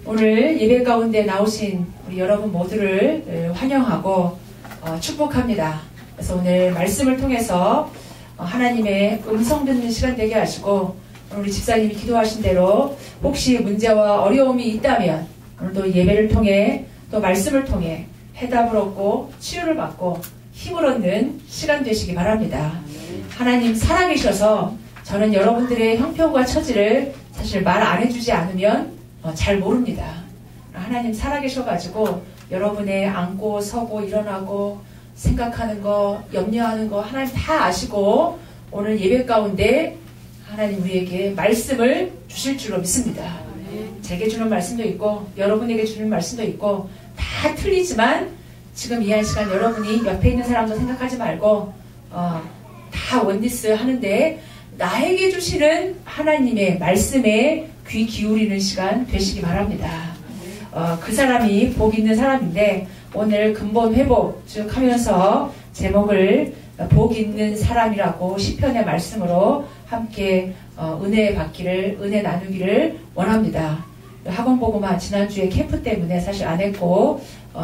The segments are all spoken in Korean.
오늘 예배 가운데 나오신 우리 여러분 모두를 환영하고 축복합니다. 그래서 오늘 말씀을 통해서 하나님의 음성 듣는 시간 되게 하시고, 우리 집사님이 기도하신 대로 혹시 문제와 어려움이 있다면 오늘도 예배를 통해 또 말씀을 통해 해답을 얻고 치유를 받고 힘을 얻는 시간 되시기 바랍니다. 하나님 살아계셔서 저는 여러분들의 형편과 처지를 사실 말 안 해주지 않으면 잘 모릅니다. 하나님 살아계셔가지고 여러분의 앉고 서고 일어나고 생각하는 거, 염려하는 거 하나님 다 아시고 오늘 예배 가운데 하나님 우리에게 말씀을 주실 줄로 믿습니다. 제게 주는 말씀도 있고 여러분에게 주는 말씀도 있고 다 틀리지만 지금 이 한 시간 여러분이 옆에 있는 사람도 생각하지 말고 다 원리스 하는데 나에게 주시는 하나님의 말씀에 귀 기울이는 시간 되시기 바랍니다. 그 사람이 복 있는 사람인데 오늘 근본 회복 쭉 하면서 제목을 복 있는 사람이라고 시편의 말씀으로 함께 은혜 받기를, 은혜 나누기를 원합니다. 학원보고만 지난주에 캠프 때문에 사실 안 했고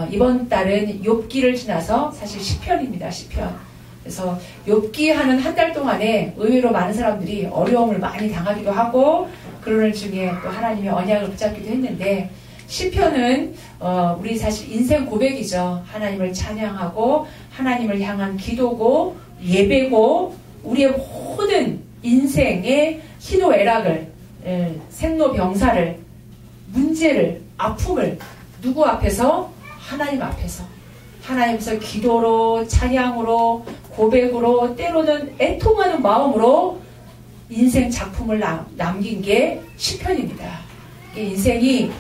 이번 달은 욥기를 지나서 사실 시편입니다. 시편. 그래서 욥기 하는 한 달 동안에 의외로 많은 사람들이 어려움을 많이 당하기도 하고 그러는 중에 또 하나님의 언약을 붙잡기도 했는데 시편은 우리 사실 인생 고백이죠. 하나님을 찬양하고 하나님을 향한 기도고 예배고 우리의 모든 인생의 희노애락을 생로병사를 문제를 아픔을 누구 앞에서? 하나님 앞에서 기도로 찬양으로 고백으로 때로는 애통하는 마음으로 인생 작품을 남긴 게 시편입니다. 인생이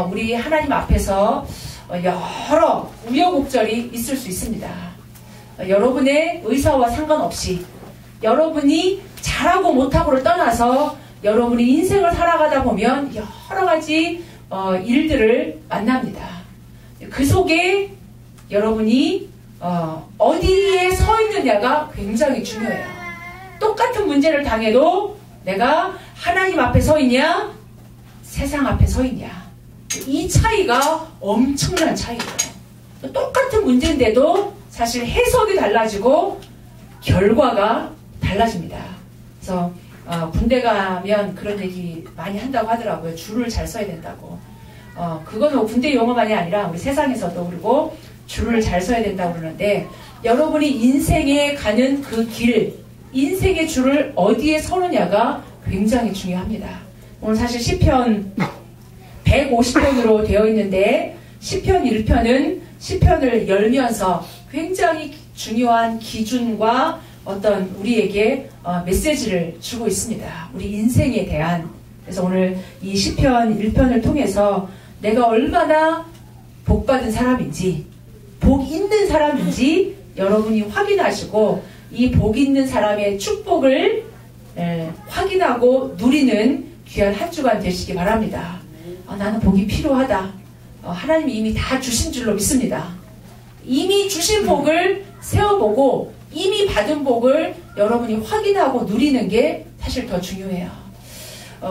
우리 하나님 앞에서 여러 우여곡절이 있을 수 있습니다. 여러분의 의사와 상관없이 여러분이 잘하고 못하고를 떠나서 여러분이 인생을 살아가다 보면 여러 가지 일들을 만납니다. 그 속에 여러분이 어디에 서 있느냐가 굉장히 중요해요. 똑같은 문제를 당해도 내가 하나님 앞에 서 있냐 세상 앞에 서 있냐 이 차이가 엄청난 차이예요. 똑같은 문제인데도 사실 해석이 달라지고 결과가 달라집니다. 그래서 군대 가면 그런 얘기 많이 한다고 하더라고요. 줄을 잘 서야 된다고. 그건 군대 용어만이 아니라 우리 세상에서도 그리고 줄을 잘 서야 된다고 그러는데 여러분이 인생에 가는 그 길, 인생의 줄을 어디에 서느냐가 굉장히 중요합니다. 오늘 사실 시편 150편으로 되어 있는데 시편 1편은 시편을 열면서 굉장히 중요한 기준과 어떤 우리에게 메시지를 주고 있습니다. 우리 인생에 대한. 그래서 오늘 이 시편 1편을 통해서 내가 얼마나 복받은 사람인지 복 있는 사람인지 여러분이 확인하시고 이 복 있는 사람의 축복을 확인하고 누리는 귀한 한 주간 되시기 바랍니다. 나는 복이 필요하다. 하나님이 이미 다 주신 줄로 믿습니다. 이미 주신 복을 세워보고 이미 받은 복을 여러분이 확인하고 누리는 게 사실 더 중요해요.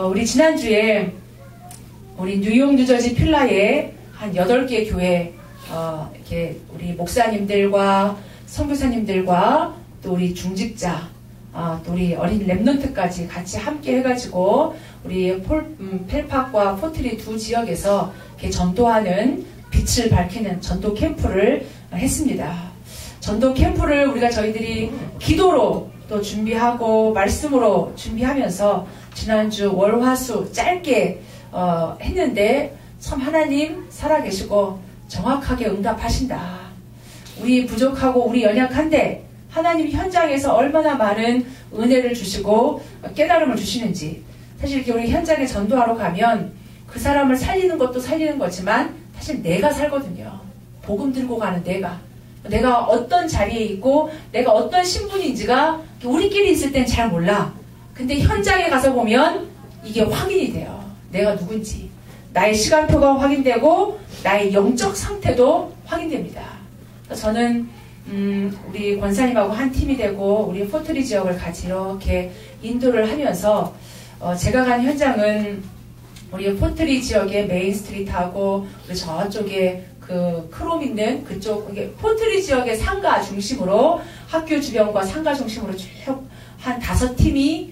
우리 지난주에 우리 뉴욕 뉴저지 필라에 한 8개 교회 이렇게 우리 목사님들과 선교사님들과 또 우리 중직자 또 우리 어린 랩넌트까지 같이 함께 해가지고 우리 펠팍과 포트리 두 지역에서 이렇게 전도하는 빛을 밝히는 전도 캠프를 했습니다. 전도 캠프를 우리가 저희들이 기도로 또 준비하고 말씀으로 준비하면서 지난주 월화수 짧게 했는데 참 하나님 살아계시고 정확하게 응답하신다. 우리 부족하고 우리 연약한데 하나님 현장에서 얼마나 많은 은혜를 주시고 깨달음을 주시는지. 사실 이렇게 우리 현장에 전도하러 가면 그 사람을 살리는 것도 살리는 거지만 사실 내가 살거든요. 복음 들고 가는 내가 어떤 자리에 있고 내가 어떤 신분인지가 우리끼리 있을 땐 잘 몰라. 근데 현장에 가서 보면 이게 확인이 돼요. 내가 누군지. 나의 시간표가 확인되고 나의 영적 상태도 확인됩니다. 저는 우리 권사님하고 한 팀이 되고 우리 포트리 지역을 같이 이렇게 인도를 하면서 제가 간 현장은 우리 포트리 지역의 메인 스트리트하고 우리 저쪽에 그 크롬 있는 그쪽 이게 포트리 지역의 상가 중심으로 학교 주변과 상가 중심으로 쭉 한 5팀이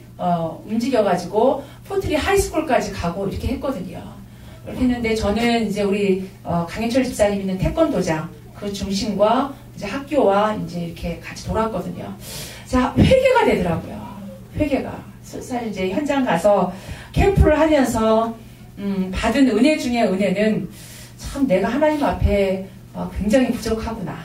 움직여가지고 포트리 하이스쿨까지 가고 이렇게 했거든요. 그렇게 했는데 저는 이제 우리 강현철 집사님 있는 태권도장 그 중심과 이제 학교와 이제 이렇게 같이 돌았거든요. 자, 회개가 되더라고요. 회개가. 사실 이제 현장 가서 캠프를 하면서 받은 은혜 중에 은혜는 참 내가 하나님 앞에 굉장히 부족하구나.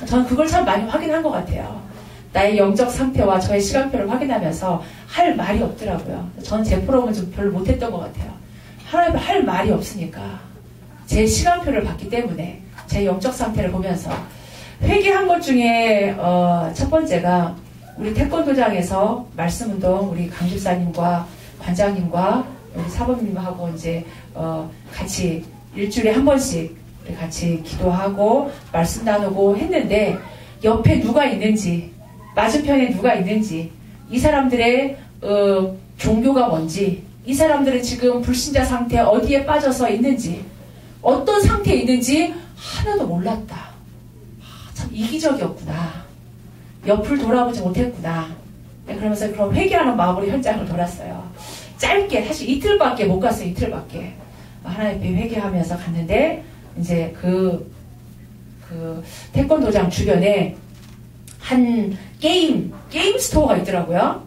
저는 그걸 참 많이 확인한 것 같아요. 나의 영적 상태와 저의 시간표를 확인하면서 할 말이 없더라고요. 저는 제 프로그램은 좀 별로 못했던 것 같아요. 하나님 할 말이 없으니까 제 시간표를 봤기 때문에 제 영적 상태를 보면서 회개한 것 중에 첫 번째가 우리 태권도장에서 말씀운동 우리 강집사님과 관장님과 우리 사범님하고 이제 같이 일주일에 한 번씩 같이 기도하고 말씀 나누고 했는데 옆에 누가 있는지 맞은편에 누가 있는지 이 사람들의 종교가 뭔지 이 사람들은 지금 불신자 상태 어디에 빠져서 있는지 어떤 상태에 있는지 하나도 몰랐다. 참 이기적이었구나. 옆을 돌아보지 못했구나. 그러면서 그런 회개하는 마음으로 현장을 돌았어요. 짧게 사실 이틀밖에 못 갔어요. 이틀밖에. 하나님 앞에 회개하면서 갔는데 이제 그 태권도장 주변에 한 게임 스토어가 있더라고요.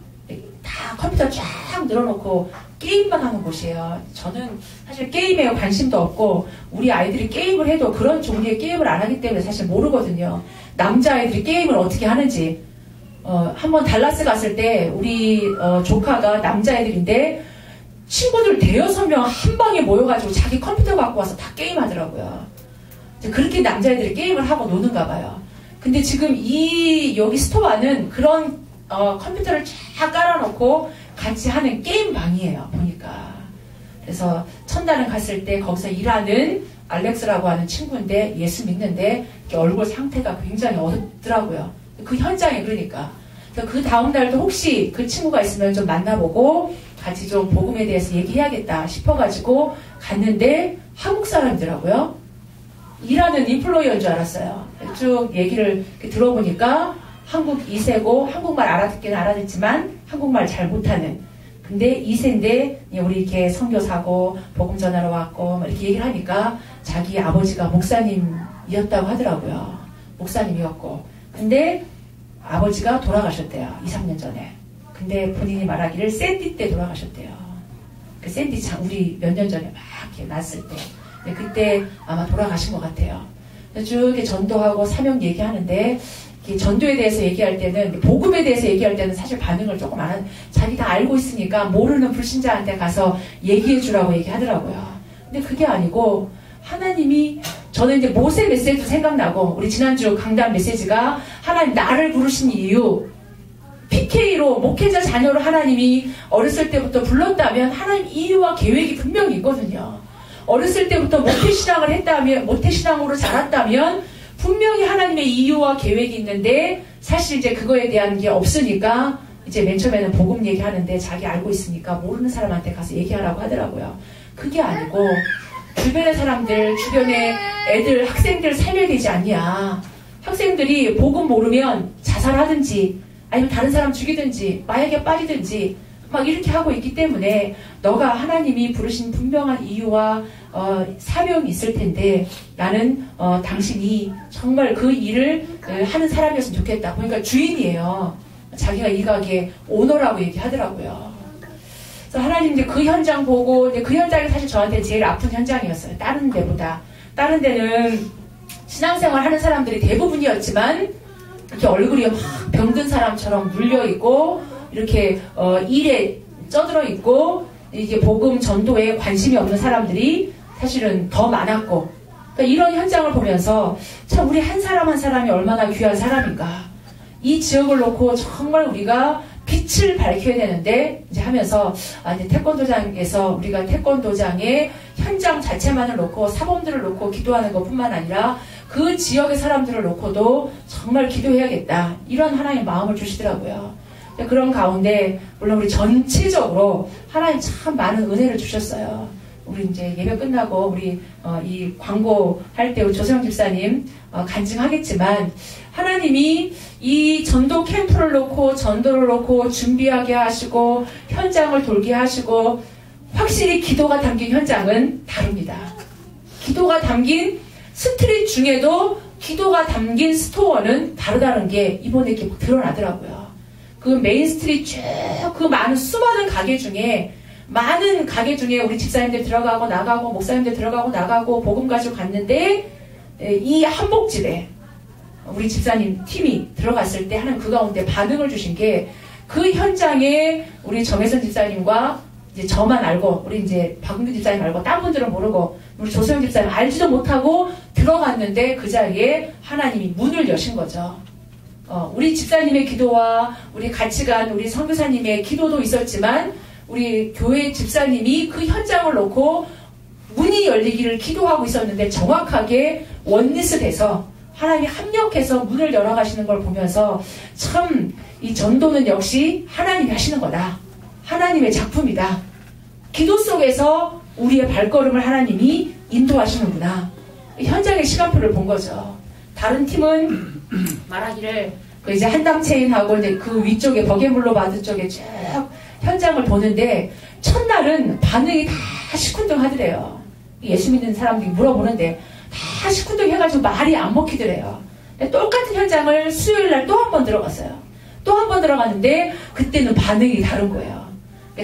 다 컴퓨터 쫙 늘어놓고 게임만 하는 곳이에요. 저는 사실 게임에 관심도 없고 우리 아이들이 게임을 해도 그런 종류의 게임을 안 하기 때문에 사실 모르거든요. 남자아이들이 게임을 어떻게 하는지. 한번 달라스 갔을 때 우리 조카가 남자애들인데 친구들 5-6명 한 방에 모여가지고 자기 컴퓨터 갖고 와서 다 게임하더라고요. 그렇게 남자애들이 게임을 하고 노는가 봐요. 근데 지금 여기 스토어는 그런 컴퓨터를 쫙 깔아놓고 같이 하는 게임 방이에요. 보니까. 그래서 첫날은 갔을 때 거기서 일하는 알렉스라고 하는 친구인데 예수 믿는데 얼굴 상태가 굉장히 어둡더라고요. 그 현장에 그러니까. 그래서 그 다음날도 혹시 그 친구가 있으면 좀 만나보고 같이 좀 복음에 대해서 얘기해야겠다 싶어가지고 갔는데 한국 사람이더라고요. 일하는 인플루언서인 줄 알았어요. 쭉 얘기를 들어보니까 한국 2세고 한국말 알아듣기는 알아듣지만 한국말 잘 못하는. 근데 2세인데 우리 이렇게 선교사고 복음 전하러 왔고 이렇게 얘기를 하니까 자기 아버지가 목사님이었다고 하더라고요. 목사님이었고. 근데 아버지가 돌아가셨대요. 2-3년 전에. 근데 본인이 말하기를 샌디 때 돌아가셨대요. 그 샌디 우리 몇 년 전에 막 이렇게 났을 때. 근데 그때 아마 돌아가신 것 같아요. 쭉 이렇게 전도하고 사명 얘기하는데 전도에 대해서 얘기할 때는 복음에 대해서 얘기할 때는 사실 반응을 조금 안 하는 자기 다 알고 있으니까 모르는 불신자한테 가서 얘기해 주라고 얘기하더라고요. 근데 그게 아니고 하나님이 저는 이제 모세 메시지도 생각나고 우리 지난주 강단 메시지가 하나님 나를 부르신 이유 PK로 목회자 자녀로 하나님이 어렸을 때부터 불렀다면 하나님 이유와 계획이 분명히 있거든요. 어렸을 때부터 모태신앙을 했다면 모태신앙으로 자랐다면 분명히 하나님의 이유와 계획이 있는데 사실 이제 그거에 대한 게 없으니까 이제 맨 처음에는 복음 얘기하는데 자기 알고 있으니까 모르는 사람한테 가서 얘기하라고 하더라고요. 그게 아니고 주변의 사람들, 주변의 애들, 학생들 살려야 되지 않냐. 학생들이 복음 모르면 자살하든지 아니면 다른 사람 죽이든지 마약에 빠지든지 막 이렇게 하고 있기 때문에 너가 하나님이 부르신 분명한 이유와 사명이 있을 텐데 나는 당신이 정말 그 일을 하는 사람이었으면 좋겠다. 보니까 주인이에요. 자기가 이 가게 오너라고 얘기하더라고요. 그래서 하나님 이제 그 현장 보고 이제 그 현장이 사실 저한테 제일 아픈 현장이었어요. 다른 데보다. 다른 데는 신앙생활 하는 사람들이 대부분이었지만 이렇게 얼굴이 막 병든 사람처럼 물려있고 이렇게 일에 쩌들어 있고 이게 복음 전도에 관심이 없는 사람들이 사실은 더 많았고 그러니까 이런 현장을 보면서 참 우리 한 사람 한 사람이 얼마나 귀한 사람인가. 이 지역을 놓고 정말 우리가 빛을 밝혀야 되는데 이제 하면서 이제 태권도장에서 우리가 태권도장의 현장 자체만을 놓고 사범들을 놓고 기도하는 것뿐만 아니라 그 지역의 사람들을 놓고도 정말 기도해야겠다. 이런 하나님의 마음을 주시더라고요. 그런 가운데 물론 우리 전체적으로 하나님 참 많은 은혜를 주셨어요. 우리 이제 예배 끝나고 우리 이 광고 할 때 우리 조세영 집사님 간증하겠지만 하나님이 이 전도 캠프를 놓고 전도를 놓고 준비하게 하시고 현장을 돌게 하시고 확실히 기도가 담긴 현장은 다릅니다. 기도가 담긴 스트릿 중에도 기도가 담긴 스토어는 다르다는 게 이번에 이렇게 드러나더라고요. 그 메인 스트릿 쭉 그 많은 수많은 가게 중에 우리 집사님들 들어가고 나가고 목사님들 들어가고 나가고 복음 가지고 갔는데 이 한복집에 우리 집사님 팀이 들어갔을 때 하는 그 가운데 반응을 주신 게 그 현장에 우리 정혜선 집사님과 이제 저만 알고 우리 이제 박은규 집사님 알고 딴 분들은 모르고 우리 조소영 집사님 알지도 못하고 들어갔는데 그 자리에 하나님이 문을 여신 거죠. 우리 집사님의 기도와 우리 같이 간 우리 선교사님의 기도도 있었지만 우리 교회 집사님이 그 현장을 놓고 문이 열리기를 기도하고 있었는데 정확하게 원리스 돼서 하나님이 합력해서 문을 열어가시는 걸 보면서 참 이 전도는 역시 하나님이 하시는 거다. 하나님의 작품이다. 기도 속에서 우리의 발걸음을 하나님이 인도하시는구나. 현장의 시간표를 본 거죠. 다른 팀은 말하기를 그 이제 한담체인하고 이제 그 위쪽에 버게블로바드 쪽에 쭉 현장을 보는데 첫날은 반응이 다 시큰둥하더래요. 예수 믿는 사람들이 물어보는데 다 시큰둥 해가지고 말이 안 먹히더래요. 똑같은 현장을 수요일날 또 한 번 들어갔어요. 또 한 번 들어갔는데 그때는 반응이 다른 거예요.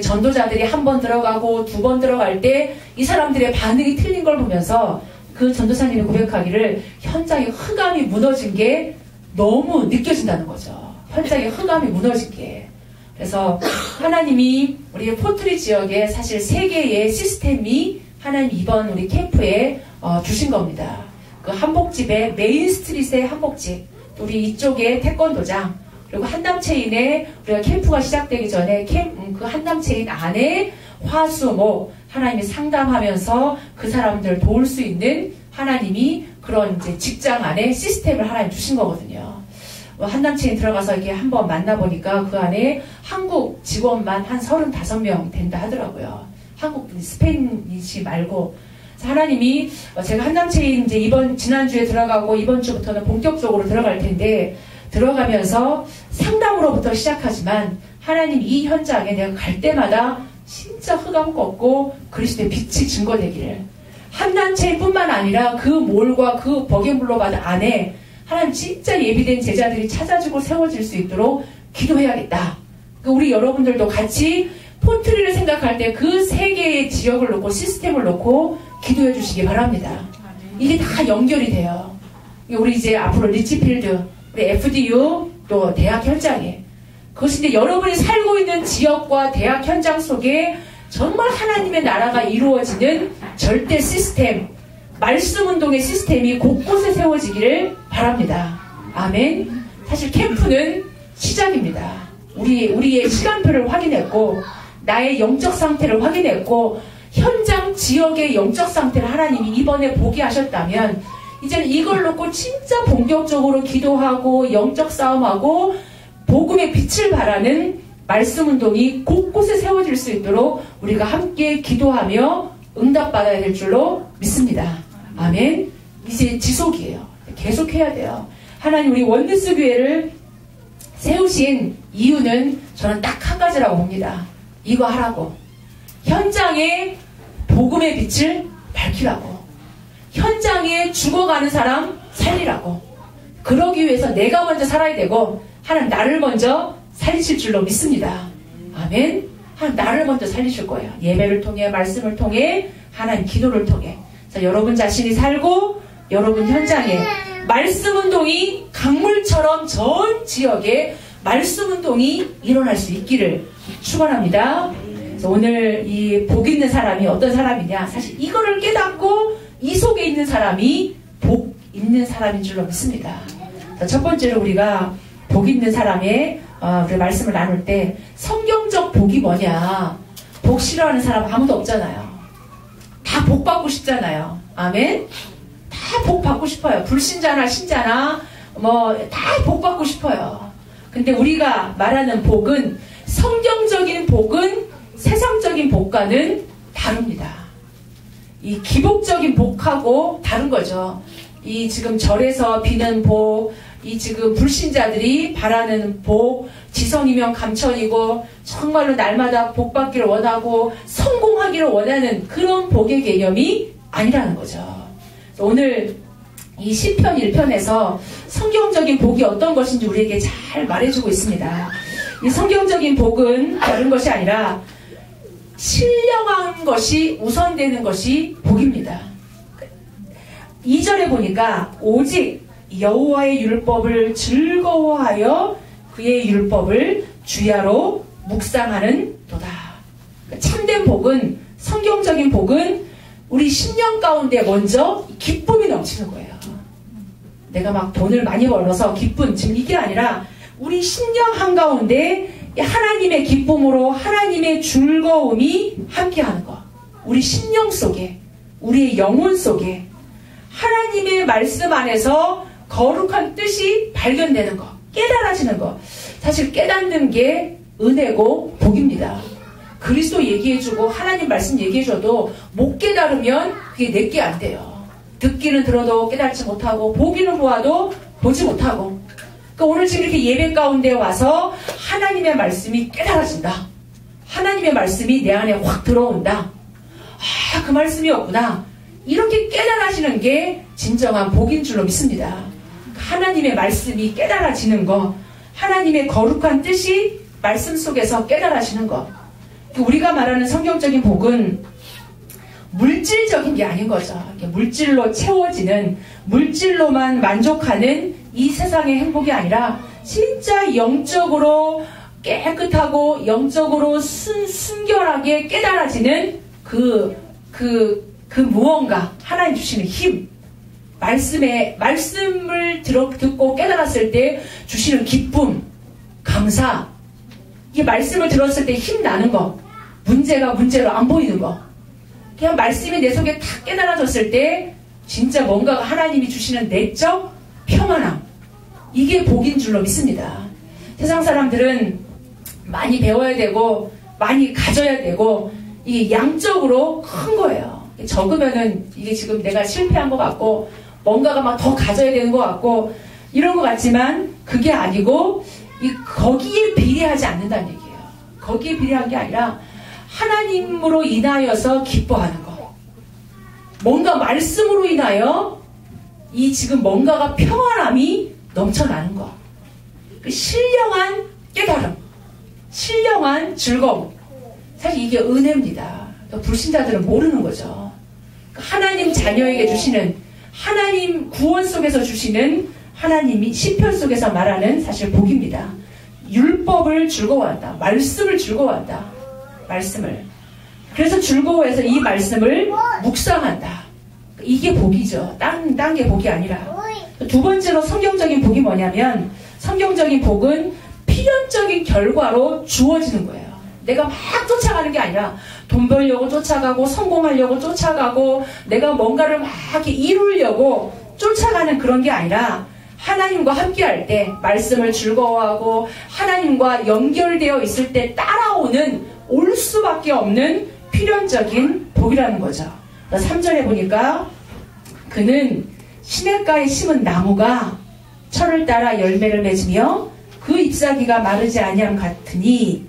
전도자들이 한 번 들어가고 두 번 들어갈 때 이 사람들의 반응이 틀린 걸 보면서 그 전도사님이 고백하기를 현장의 흑암이 무너진 게 너무 느껴진다는 거죠. 현장의 흑암이 무너진 게. 그래서 하나님이 우리 포트리 지역에 사실 3개의 시스템이 하나님 이번 우리 캠프에 주신 겁니다. 그 한복집에 메인 스트릿의 한복집, 우리 이쪽에 태권도장, 그리고 한담체인에 우리가 캠프가 시작되기 전에 그 한담체인 안에 화수목 하나님이 상담하면서 그 사람들 도울 수 있는 하나님이 그런 이제 직장 안에 시스템을 하나님 주신 거거든요. 한담체인 들어가서 이렇게 한번 만나보니까 그 안에 한국 직원만 한 35명 된다 하더라고요. 한국 스페인이시 말고. 하나님이 제가 한담체인 이제 지난주에 들어가고 이번 주부터는 본격적으로 들어갈 텐데 들어가면서 상담으로부터 시작하지만 하나님 이 현장에 내가 갈 때마다 진짜 흑암 꺾고 그리스도의 빛이 증거되기를 한남체뿐만 아니라 그 몰과 그 버게블로바드 안에 하나님 진짜 예비된 제자들이 찾아지고 세워질 수 있도록 기도해야겠다. 우리 여러분들도 같이 포트리를 생각할 때 그 3개의 지역을 놓고 시스템을 놓고 기도해 주시기 바랍니다. 이게 다 연결이 돼요. 우리 이제 앞으로 리치필드, 우리 FDU, 또 대학 현장에 그것이 이제 여러분이 살고 있는 지역과 대학 현장 속에 정말 하나님의 나라가 이루어지는 절대 시스템, 말씀 운동의 시스템이 곳곳에 세워지기를 바랍니다. 아멘. 사실 캠프는 시작입니다. 우리의 시간표를 확인했고 나의 영적 상태를 확인했고 현장 지역의 영적 상태를 하나님이 이번에 보게 하셨다면 이제는 이걸 놓고 진짜 본격적으로 기도하고 영적 싸움하고 복음의 빛을 바라는 말씀 운동이 곳곳에 세워질 수 있도록 우리가 함께 기도하며 응답받아야 될 줄로 믿습니다. 아멘. 이제 지속이에요. 계속해야 돼요. 하나님 우리 원리스 교회를 세우신 이유는 저는 딱 한 가지라고 봅니다. 이거 하라고. 현장에 복음의 빛을 밝히라고. 현장에 죽어가는 사람 살리라고. 그러기 위해서 내가 먼저 살아야 되고 하나님 나를 먼저 살리실 줄로 믿습니다. 아멘. 하나님 나를 먼저 살리실 거예요. 예배를 통해 말씀을 통해 하나님 기도를 통해. 자, 여러분 자신이 살고 여러분 현장에 말씀 운동이 강물처럼 전 지역에 말씀 운동이 일어날 수 있기를 축원합니다. 그래서 오늘 이 복 있는 사람이 어떤 사람이냐? 사실 이거를 깨닫고 이 속에 있는 사람이 복 있는 사람인 줄로 믿습니다. 첫 번째로 우리가 복 있는 사람의 우리 말씀을 나눌 때 성경적 복이 뭐냐? 복 싫어하는 사람 아무도 없잖아요. 다 복 받고 싶잖아요. 아멘. 다 복 받고 싶어요. 불신자나 신자나 뭐 다 복 받고 싶어요. 근데 우리가 말하는 복은 성경적인 복은 세상적인 복과는 다릅니다. 이 기복적인 복하고 다른 거죠. 이 지금 절에서 비는 복, 이 지금 불신자들이 바라는 복, 지성이면 감천이고 정말로 날마다 복 받기를 원하고 성공하기를 원하는 그런 복의 개념이 아니라는 거죠. 오늘 이 시편 1편에서 성경적인 복이 어떤 것인지 우리에게 잘 말해주고 있습니다. 이 성경적인 복은 다른 것이 아니라 신령한 것이 우선되는 것이 복입니다. 2절에 보니까 오직 여호와의 율법을 즐거워하여 그의 율법을 주야로 묵상하는 도다. 참된 복은, 성경적인 복은 우리 심령 가운데 먼저 기쁨이 넘치는 거예요. 내가 막 돈을 많이 벌어서 기쁜, 지금 이게 아니라 우리 심령 한가운데 하나님의 기쁨으로 하나님의 즐거움이 함께하는 것. 우리 심령 속에, 우리의 영혼 속에 하나님의 말씀 안에서 거룩한 뜻이 발견되는 것, 깨달아지는 것. 사실 깨닫는 게 은혜고 복입니다. 그리스도 얘기해주고 하나님 말씀 얘기해줘도 못 깨달으면 그게 내게 안 돼요. 듣기는 들어도 깨달지 못하고 보기는 보아도 보지 못하고. 그러니까 오늘 지금 이렇게 예배 가운데 와서 하나님의 말씀이 깨달아진다. 하나님의 말씀이 내 안에 확 들어온다. 아, 그 말씀이었구나. 이렇게 깨달아지는 게 진정한 복인 줄로 믿습니다. 하나님의 말씀이 깨달아지는 것, 하나님의 거룩한 뜻이 말씀 속에서 깨달아지는 것. 우리가 말하는 성경적인 복은 물질적인 게 아닌 거죠. 물질로 채워지는, 물질로만 만족하는 이 세상의 행복이 아니라 진짜 영적으로 깨끗하고 영적으로 순결하게 깨달아지는 그 무언가, 하나님 주시는 힘, 말씀을 듣고 깨달았을 때 주시는 기쁨, 감사, 이 말씀을 들었을 때 힘나는 거, 문제가 문제로 안 보이는 거, 그냥 말씀이 내 속에 탁 깨달아졌을 때 진짜 뭔가 하나님이 주시는 내적 평안함, 이게 복인 줄로 믿습니다. 세상 사람들은 많이 배워야 되고 많이 가져야 되고 이게 양적으로 큰 거예요. 적으면은 이게 지금 내가 실패한 것 같고 뭔가가 막 더 가져야 되는 것 같고 이런 것 같지만 그게 아니고 거기에 비례하지 않는다는 얘기예요. 거기에 비례한 게 아니라 하나님으로 인하여서 기뻐하는 것. 뭔가 말씀으로 인하여 이 지금 뭔가가 평안함이 넘쳐나는 것. 그 신령한 깨달음, 신령한 즐거움. 사실 이게 은혜입니다. 불신자들은 모르는 거죠. 하나님 자녀에게 주시는, 하나님 구원 속에서 주시는 하나님이 시편 속에서 말하는 사실 복입니다. 율법을 즐거워한다. 말씀을 즐거워한다. 말씀을. 그래서 즐거워해서 이 말씀을 묵상한다. 이게 복이죠. 딴 게 복이 아니라. 두 번째로 성경적인 복이 뭐냐면 성경적인 복은 필연적인 결과로 주어지는 거예요. 내가 막 쫓아가는 게 아니라 돈 벌려고 쫓아가고 성공하려고 쫓아가고 내가 뭔가를 막 이렇게 이루려고 쫓아가는 그런 게 아니라 하나님과 함께 할 때 말씀을 즐거워하고 하나님과 연결되어 있을 때 따라오는 올 수밖에 없는 필연적인 복이라는 거죠. 3절에 보니까 그는 시냇가에 심은 나무가 철을 따라 열매를 맺으며 그 잎사귀가 마르지 아니함 같으니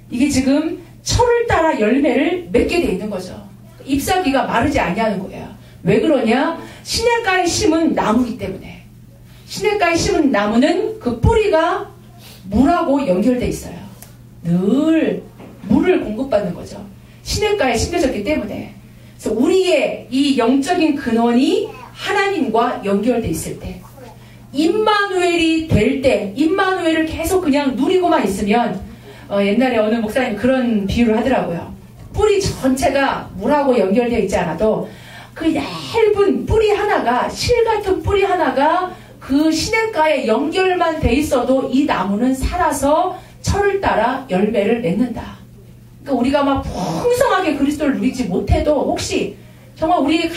이게 지금 철을 따라 열매를 맺게 돼 있는 거죠. 잎사귀가 마르지 아니하는 거예요. 왜 그러냐? 시냇가에 심은 나무이기 때문에. 시냇가에 심은 나무는 그 뿌리가 물하고 연결돼 있어요. 늘 물을 공급받는 거죠. 시냇가에 심겨졌기 때문에. 그래서 우리의 이 영적인 근원이 하나님과 연결돼 있을 때, 임마누엘이 될 때, 임마누엘을 계속 그냥 누리고만 있으면 옛날에 어느 목사님 그런 비유를 하더라고요. 뿌리 전체가 물하고 연결되어 있지 않아도 그 얇은 뿌리 하나가, 실 같은 뿌리 하나가 그 시냇가에 연결만 돼 있어도 이 나무는 살아서 철을 따라 열매를 맺는다. 그러니까 우리가 막 풍성하게 그리스도를 누리지 못해도 혹시 정말 우리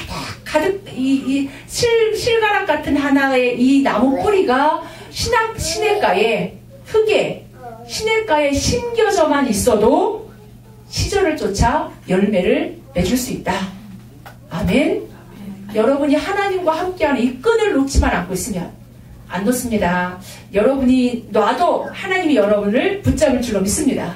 가득 이 실가락 같은 하나의 이 나무 뿌리가 시냇가에 흙에 시냇가에 심겨져만 있어도 시절을 쫓아 열매를 맺을 수 있다. 아멘. 여러분이 하나님과 함께하는 이 끈을 놓지만 않고 있으면 안 놓습니다. 여러분이 놔도 하나님이 여러분을 붙잡을 줄로 믿습니다.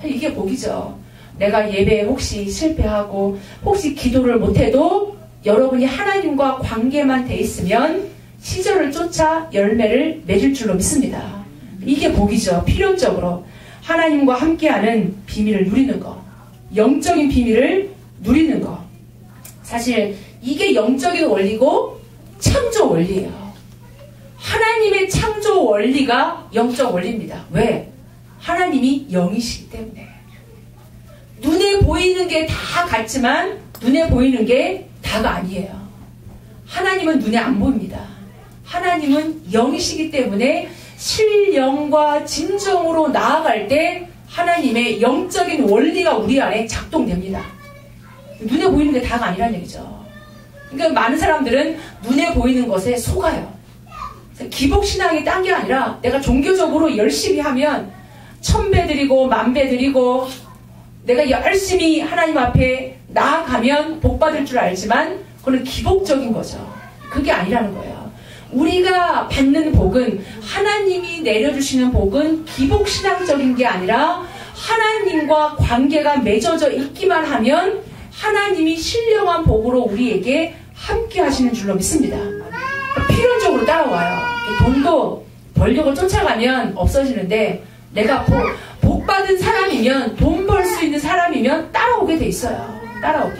이게 복이죠. 내가 예배에 혹시 실패하고 혹시 기도를 못해도 여러분이 하나님과 관계만 돼 있으면 시절을 쫓아 열매를 맺을 줄로 믿습니다. 이게 복이죠. 필연적으로 하나님과 함께하는 비밀을 누리는 거, 영적인 비밀을 누리는 거. 사실 이게 영적인 원리고 창조 원리예요. 하나님의 창조 원리가 영적 원리입니다. 왜? 하나님이 영이시기 때문에. 눈에 보이는 게 다 같지만 눈에 보이는 게 다가 아니에요. 하나님은 눈에 안 보입니다. 하나님은 영이시기 때문에 실영과 진정으로 나아갈 때 하나님의 영적인 원리가 우리 안에 작동됩니다. 눈에 보이는 게 다가 아니란 얘기죠. 그러니까 많은 사람들은 눈에 보이는 것에 속아요. 기복신앙이 딴 게 아니라 내가 종교적으로 열심히 하면 1000배 드리고 10,000배 드리고 내가 열심히 하나님 앞에 나아가면 복 받을 줄 알지만 그건 기복적인 거죠. 그게 아니라는 거예요. 우리가 받는 복은 하나님이 내려주시는 복은 기복신앙적인 게 아니라 하나님과 관계가 맺어져 있기만 하면 하나님이 신령한 복으로 우리에게 함께 하시는 줄로 믿습니다. 필연적으로 따라와요. 돈도 벌려고 쫓아가면 없어지는데 내가 복 받은 사람이면 돈 벌 수 있는 사람이면 따라오게 돼 있어요. 따라오게.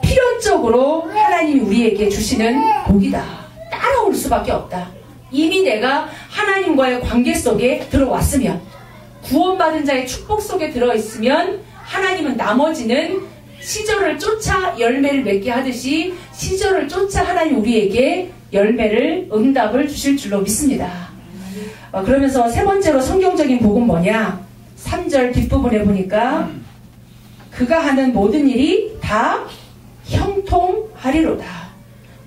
필연적으로 하나님이 우리에게 주시는 복이다. 따라올 수밖에 없다. 이미 내가 하나님과의 관계 속에 들어왔으면 구원받은 자의 축복 속에 들어있으면 하나님은 나머지는 시절을 쫓아 열매를 맺게 하듯이 시절을 쫓아 하나님 우리에게 열매를 응답을 주실 줄로 믿습니다. 그러면서 세 번째로 성경적인 복은 뭐냐? 3절 뒷부분에 보니까 그가 하는 모든 일이 다 형통하리로다.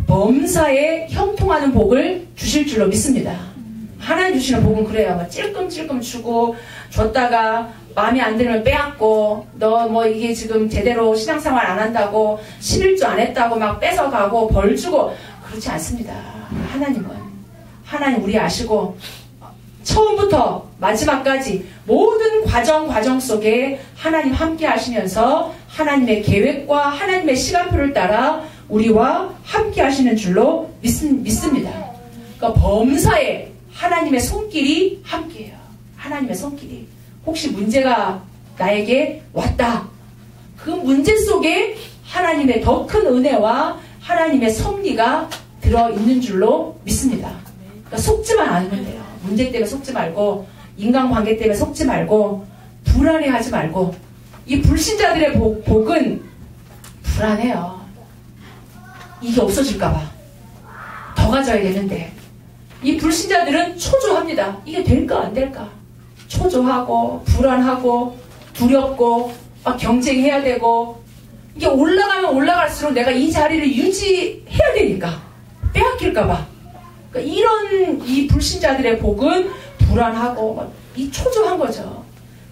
범사에 형통하는 복을 주실 줄로 믿습니다. 하나님 주시는 복은 그래요. 막 찔끔찔끔 주고 줬다가 마음에 안 들면 빼앗고 너 뭐 이게 지금 제대로 신앙생활 안 한다고 11조 안 했다고 막 뺏어가고 벌 주고 그렇지 않습니다. 하나님 우리 아시고 처음부터 마지막까지 모든 과정 속에 하나님 함께 하시면서 하나님의 계획과 하나님의 시간표를 따라 우리와 함께 하시는 줄로 믿습니다. 그러니까 범사에 하나님의 손길이 함께해요. 하나님의 손길이. 혹시 문제가 나에게 왔다. 그 문제 속에 하나님의 더 큰 은혜와 하나님의 섭리가 들어있는 줄로 믿습니다. 그러니까 속지만 않으면 돼요. 문제 때문에 속지 말고 인간관계 때문에 속지 말고 불안해하지 말고 이 불신자들의 복은 불안해요. 이게 없어질까봐 더 가져야 되는데 이 불신자들은 초조합니다. 이게 될까 안 될까 초조하고 불안하고 두렵고 막 경쟁해야 되고 이게 올라가면 올라갈수록 내가 이 자리를 유지해야 되니까 빼앗길까봐 그러니까 이런 이 불신자들의 복은 불안하고 이 초조한 거죠.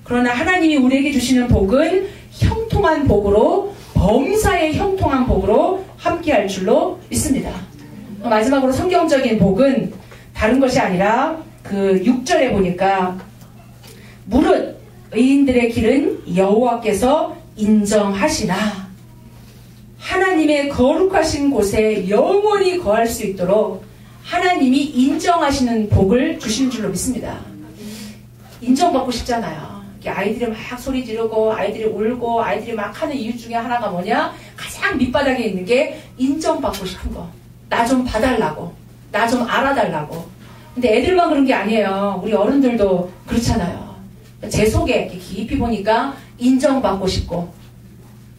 그러나 하나님이 우리에게 주시는 복은 형통한 복으로 범사의 형통한 복으로 함께할 줄로 믿습니다. 마지막으로 성경적인 복은 다른 것이 아니라 그 6절에 보니까 무릇 의인들의 길은 여호와께서 인정하시나 하나님의 거룩하신 곳에 영원히 거할 수 있도록 하나님이 인정하시는 복을 주신 줄로 믿습니다. 인정받고 싶잖아요. 아이들이 막 소리 지르고 아이들이 울고 아이들이 막 하는 이유 중에 하나가 뭐냐? 가장 밑바닥에 있는 게 인정받고 싶은 거. 나 좀 봐달라고. 나 좀 알아달라고. 근데 애들만 그런 게 아니에요. 우리 어른들도 그렇잖아요. 제 속에 깊이 보니까 인정받고 싶고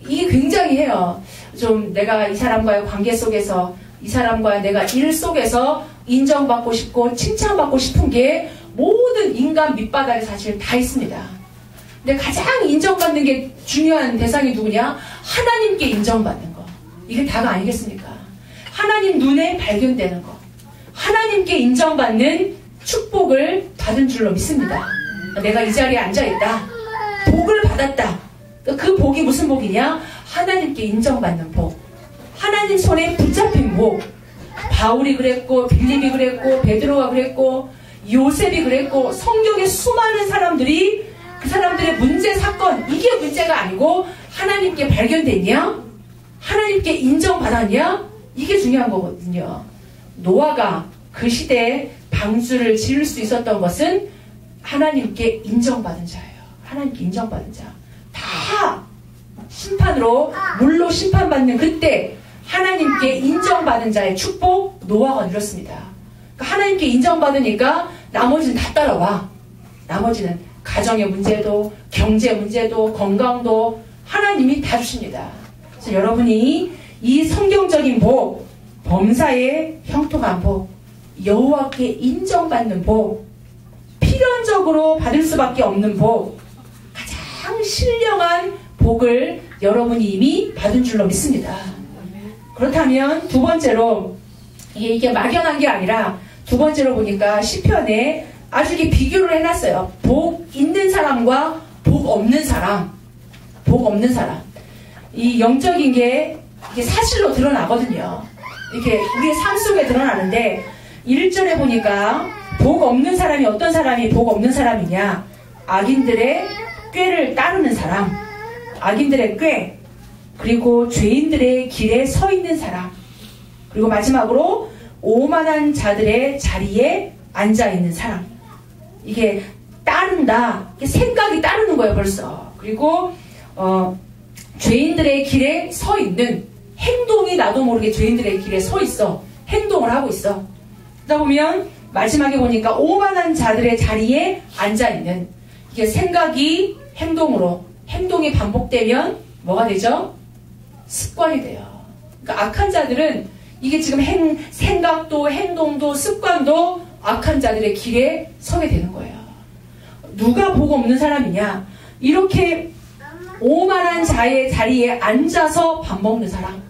이게 굉장히 해요. 좀 내가 이 사람과의 관계 속에서 이 사람과 내가 일 속에서 인정받고 싶고 칭찬받고 싶은 게 모든 인간 밑바닥에 사실 다 있습니다. 근데 가장 인정받는 게 중요한 대상이 누구냐? 하나님께 인정받는 거. 이게 다가 아니겠습니까? 하나님 눈에 발견되는 거. 하나님께 인정받는 축복을 받은 줄로 믿습니다. 내가 이 자리에 앉아있다. 복을 받았다. 그 복이 무슨 복이냐? 하나님께 인정받는 복. 하나님 손에 붙잡힌 복. 바울이 그랬고, 빌립이 그랬고, 베드로가 그랬고, 요셉이 그랬고, 성경의 수많은 사람들이 그 사람들의 문제, 사건, 이게 문제가 아니고 하나님께 발견됐냐? 하나님께 인정받았냐? 이게 중요한 거거든요. 노아가 그 시대에 방주를 지을 수 있었던 것은 하나님께 인정받은 자예요. 하나님께 인정받은 자. 다 심판으로, 물로 심판받는 그때 하나님께 인정받은 자의 축복, 노아가 누렸습니다. 그러니까 하나님께 인정받으니까 나머지는 다 따라와. 나머지는 가정의 문제도, 경제 문제도, 건강도 하나님이 다 주십니다. 그래서 여러분이 이 성경적인 복, 범사에 형통한 복, 여호와께 인정받는 복, 필연적으로 받을 수밖에 없는 복, 가장 신령한 복을 여러분이 이미 받은 줄로 믿습니다. 그렇다면 두 번째로, 이게 막연한 게 아니라 두 번째로 보니까 시편에 아주 이렇게 비교를 해놨어요. 복 있는 사람과 복 없는 사람. 복 없는 사람. 이 영적인 게 이게 사실로 드러나거든요. 이렇게 우리의 삶 속에 드러나는데 1절에 보니까 복 없는 사람이 어떤 사람이 복 없는 사람이냐? 악인들의 꾀를 따르는 사람. 악인들의 꾀. 그리고 죄인들의 길에 서 있는 사람. 그리고 마지막으로 오만한 자들의 자리에 앉아 있는 사람. 이게 따른다. 이게 생각이 따르는 거예요, 벌써. 그리고 죄인들의 길에 서 있는 행동이 나도 모르게 죄인들의 길에 서 있어. 행동을 하고 있어. 그러다 보면 마지막에 보니까 오만한 자들의 자리에 앉아 있는, 이게 생각이 행동으로, 행동이 반복되면 뭐가 되죠? 습관이 돼요. 그러니까 악한 자들은 이게 지금 생각도 행동도 습관도 악한 자들의 길에 서게 되는 거예요. 누가 복 없는 사람이냐? 이렇게 오만한 자의 자리에 앉아서 밥 먹는 사람.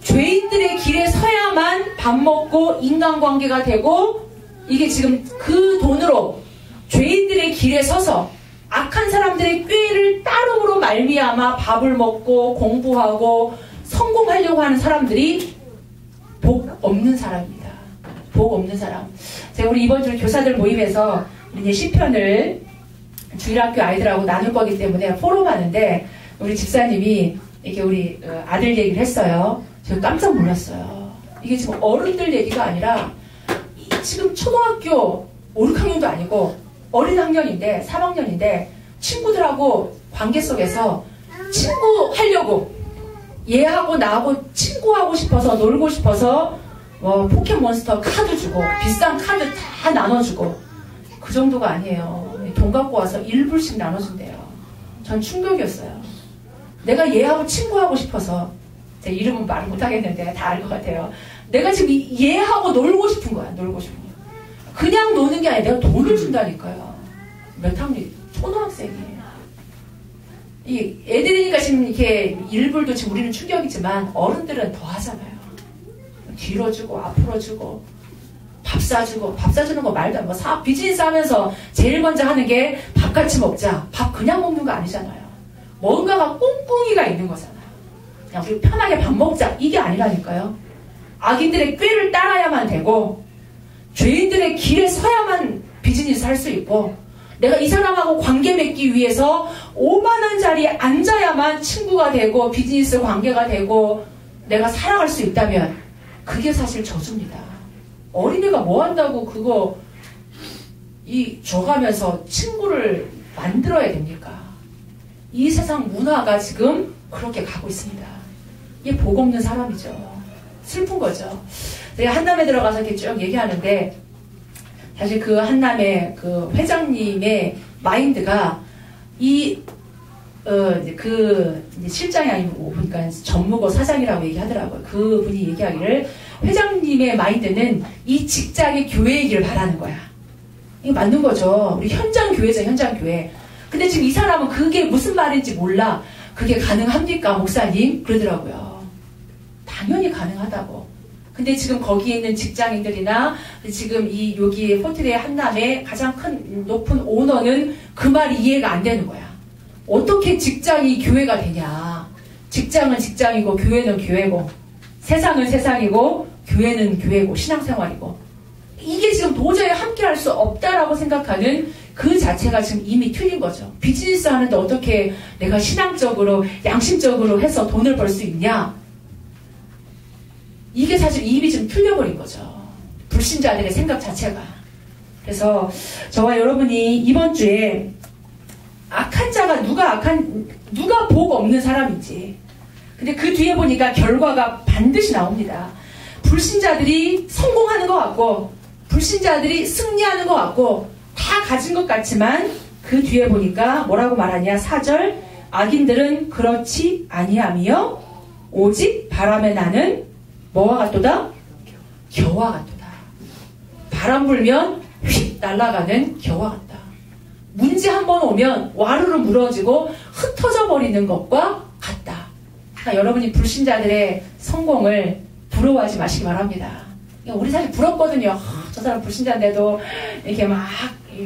죄인들의 길에 서야만 밥 먹고 인간관계가 되고, 이게 지금 그 돈으로 죄인들의 길에 서서 악한 사람들의 꾀를 따름으로 말미암아 밥을 먹고 공부하고 성공하려고 하는 사람들이 복 없는 사람입니다. 복 없는 사람. 제가 우리 이번 주 교사들 모임에서 이제 시편을 주일학교 아이들하고 나눌 거기 때문에 포럼하는데 우리 집사님이 이렇게 우리 아들 얘기를 했어요. 제가 깜짝 놀랐어요. 이게 지금 어른들 얘기가 아니라 지금 초등학교 5, 6학년도 아니고 어린 학년인데 3학년인데 친구들하고 관계 속에서 친구 하려고, 얘하고 나하고 친구하고 싶어서 놀고 싶어서 포켓몬스터 카드 주고 비싼 카드 다 나눠주고, 그 정도가 아니에요. 돈 갖고 와서 1불씩 나눠준대요. 전 충격이었어요. 내가 얘하고 친구하고 싶어서, 제 이름은 말을 못하겠는데 다 알 것 같아요. 내가 지금 얘하고 놀고 싶은 거야. 놀고 싶은 거야. 그냥 노는 게 아니라 내가 돈을 준다니까요. 몇 학년? 초등학생이에요. 이 애들이니까 지금 이렇게 일불도 지금 우리는 충격이지만 어른들은 더 하잖아요. 뒤로 주고 앞으로 주고 밥 사주고, 밥 사주는 거 말도 안 돼. 비즈니스 하면서 제일 먼저 하는 게 밥같이 먹자. 밥 그냥 먹는 거 아니잖아요. 뭔가가 꿍꿍이가 있는 거잖아요. 그냥 우리 편하게 밥 먹자. 이게 아니라니까요. 악인들의 꾀를 따라야만 되고, 죄인들의 길에 서야만 비즈니스 할 수 있고, 내가 이 사람하고 관계 맺기 위해서 오만한 자리에 앉아야만 친구가 되고 비즈니스 관계가 되고 내가 살아갈 수 있다면 그게 사실 저주입니다. 어린애가 뭐 한다고 그거 줘가면서 친구를 만들어야 됩니까? 이 세상 문화가 지금 그렇게 가고 있습니다. 이게 복 없는 사람이죠. 슬픈 거죠. 제가 한남에 들어가서 이렇게 쭉 얘기하는데, 사실 그 한남의 그 회장님의 마인드가 그 실장이 아니고 보니까 전무고 사장이라고 얘기하더라고요. 그 분이 얘기하기를, 회장님의 마인드는 이 직장의 교회이기를 바라는 거야. 이거 맞는 거죠. 우리 현장 교회죠, 현장 교회. 근데 지금 이 사람은 그게 무슨 말인지 몰라. 그게 가능합니까, 목사님? 그러더라고요. 당연히 가능하다고. 근데 지금 거기에 있는 직장인들이나 지금 여기 호텔의 한남의 가장 큰 높은 오너는 그 말이 이해가 안 되는 거야. 어떻게 직장이 교회가 되냐. 직장은 직장이고 교회는 교회고 세상은 세상이고 교회는 교회고 신앙생활이고 이게 지금 도저히 함께 할 수 없다라고 생각하는 그 자체가 지금 이미 틀린 거죠. 비즈니스 하는데 어떻게 내가 신앙적으로 양심적으로 해서 돈을 벌 수 있냐. 이게 사실 이미 지금 틀려버린 거죠. 불신자들의 생각 자체가. 그래서 저와 여러분이 이번 주에 악한 자가 누가 복 없는 사람인지. 근데 그 뒤에 보니까 결과가 반드시 나옵니다. 불신자들이 성공하는 것 같고, 불신자들이 승리하는 것 같고, 다 가진 것 같지만, 그 뒤에 보니까 뭐라고 말하냐? 4절, 악인들은 그렇지 아니하며, 오직 바람에 나는 뭐와 같도다? 겨와 같도다. 바람 불면 휙 날아가는 겨와 같다. 문제 한 번 오면 와르르 무너지고 흩어져 버리는 것과 같다. 그러니까 여러분이 불신자들의 성공을 부러워하지 마시기 바랍니다. 우리 사실 부럽거든요. 저 사람 불신자인데도 이렇게 막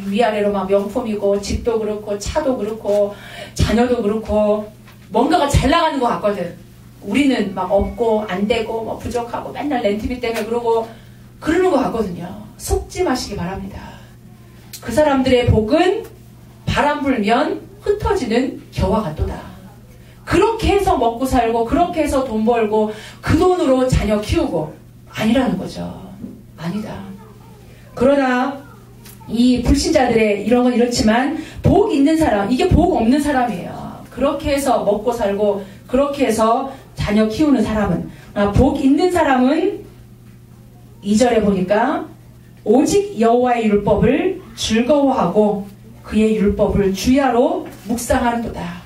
위아래로 막 명품이고 집도 그렇고 차도 그렇고 자녀도 그렇고 뭔가가 잘 나가는 것 같거든. 우리는 막 없고 안 되고 뭐 부족하고 맨날 렌트비 때문에 그러는 것 같거든요. 속지 마시기 바랍니다. 그 사람들의 복은 바람 불면 흩어지는 겨와 같도다. 그렇게 해서 먹고 살고 그렇게 해서 돈 벌고 그 돈으로 자녀 키우고 아니라는 거죠. 아니다. 그러나 이 불신자들의 이런 건 이렇지만 복 있는 사람, 이게 복 없는 사람이에요. 그렇게 해서 먹고 살고 그렇게 해서 자녀 키우는 사람은, 복 있는 사람은 2절에 보니까 오직 여호와의 율법을 즐거워하고 그의 율법을 주야로 묵상하는도다.